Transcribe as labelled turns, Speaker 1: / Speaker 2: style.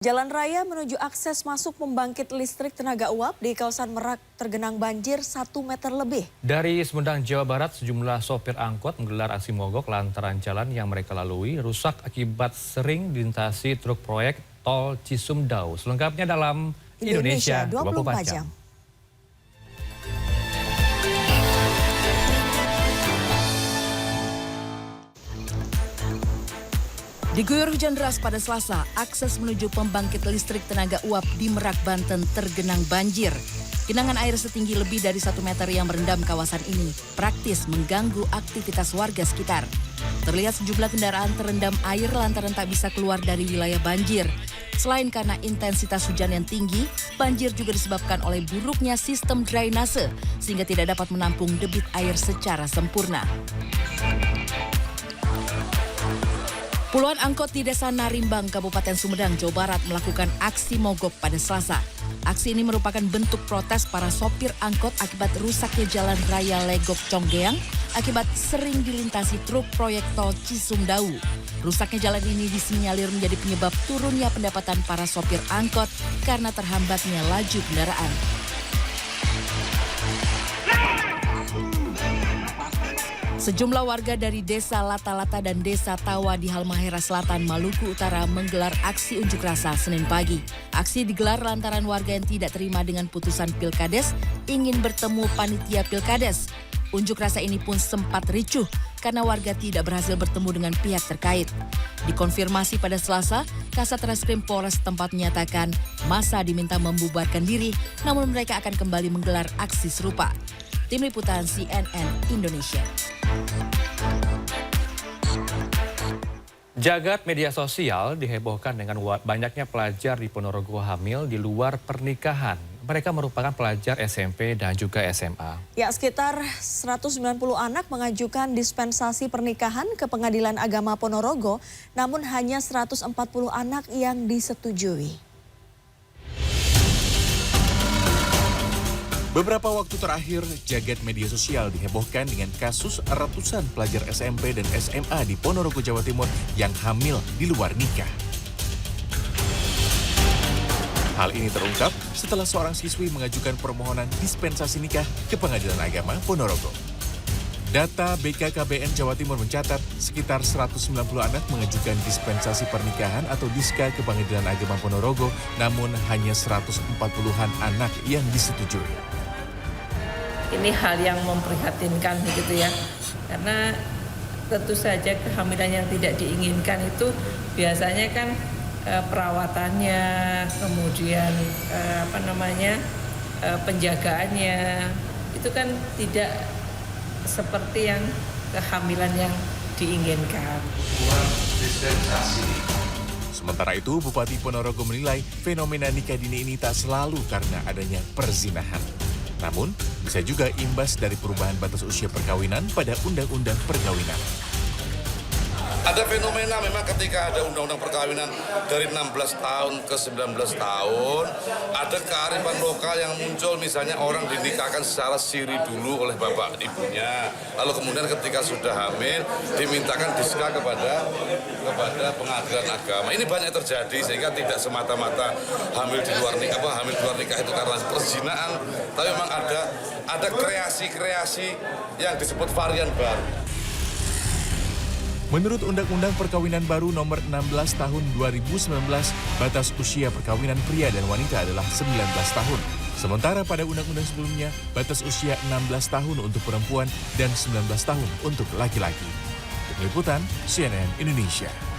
Speaker 1: Jalan raya menuju akses masuk pembangkit listrik tenaga uap di kawasan Merak tergenang banjir 1 meter lebih.
Speaker 2: Dari Sumedang, Jawa Barat, sejumlah sopir angkot menggelar aksi mogok lantaran jalan yang mereka lalui rusak akibat sering dilintasi truk proyek tol Cisumdawu. Selengkapnya dalam Indonesia 24 jam.
Speaker 3: Diguyur hujan deras pada Selasa, akses menuju pembangkit listrik tenaga uap di Merak, Banten tergenang banjir. Genangan air setinggi lebih dari 1 meter yang merendam kawasan ini praktis mengganggu aktivitas warga sekitar. Terlihat sejumlah kendaraan terendam air lantaran tak bisa keluar dari wilayah banjir. Selain karena intensitas hujan yang tinggi, banjir juga disebabkan oleh buruknya sistem drainase sehingga tidak dapat menampung debit air secara sempurna. Puluhan angkot di Desa Narimbang, Kabupaten Sumedang, Jawa Barat melakukan aksi mogok pada Selasa. Aksi ini merupakan bentuk protes para sopir angkot akibat rusaknya jalan raya Legok Conggeang akibat sering dilintasi truk proyek tol Cisumdawu. Rusaknya jalan ini disinyalir menjadi penyebab turunnya pendapatan para sopir angkot karena terhambatnya laju kendaraan. Sejumlah warga dari Desa Lata-Lata dan Desa Tawa di Halmahera Selatan, Maluku Utara menggelar aksi unjuk rasa Senin pagi. Aksi digelar lantaran warga yang tidak terima dengan putusan Pilkades ingin bertemu panitia Pilkades. Unjuk rasa ini pun sempat ricuh karena warga tidak berhasil bertemu dengan pihak terkait. Dikonfirmasi pada Selasa, Kasat Reskrim Polres tempat menyatakan massa diminta membubarkan diri, namun mereka akan kembali menggelar aksi serupa. Tim Liputan CNN Indonesia.
Speaker 2: Jagat media sosial dihebohkan dengan banyaknya pelajar di Ponorogo hamil di luar pernikahan. Mereka merupakan pelajar SMP dan juga SMA.
Speaker 1: Ya, sekitar 190 anak mengajukan dispensasi pernikahan ke Pengadilan Agama Ponorogo, namun hanya 140 anak yang disetujui.
Speaker 4: Beberapa waktu terakhir, jagat media sosial dihebohkan dengan kasus ratusan pelajar SMP dan SMA di Ponorogo, Jawa Timur yang hamil di luar nikah. Hal ini terungkap setelah seorang siswi mengajukan permohonan dispensasi nikah ke Pengadilan Agama Ponorogo. Data BKKBN Jawa Timur mencatat sekitar 190 anak mengajukan dispensasi pernikahan atau diska ke Pengadilan Agama Ponorogo, namun hanya 140-an anak yang disetujui.
Speaker 5: Ini hal yang memprihatinkan gitu ya, karena tentu saja kehamilan yang tidak diinginkan itu biasanya kan perawatannya, kemudian penjagaannya itu kan tidak seperti yang kehamilan yang diinginkan.
Speaker 4: Sementara itu, Bupati Ponorogo menilai fenomena nikah dini ini tak selalu karena adanya perzinahan. Namun, bisa juga imbas dari perubahan batas usia perkawinan pada Undang-Undang Perkawinan.
Speaker 6: Ada fenomena memang ketika ada undang-undang perkawinan dari 16 tahun ke 19 tahun, ada kearifan lokal yang muncul, misalnya orang dinikahkan secara siri dulu oleh bapak ibunya, lalu kemudian ketika sudah hamil dimintakan diska kepada pengadilan agama. Ini banyak terjadi sehingga tidak semata-mata hamil di luar nikah itu karena perzinahan, tapi memang ada kreasi-kreasi yang disebut varian baru.
Speaker 4: Menurut Undang-Undang Perkawinan Baru Nomor 16 Tahun 2019, batas usia perkawinan pria dan wanita adalah 19 tahun. Sementara pada undang-undang sebelumnya, batas usia 16 tahun untuk perempuan dan 19 tahun untuk laki-laki. Tim Liputan CNN Indonesia.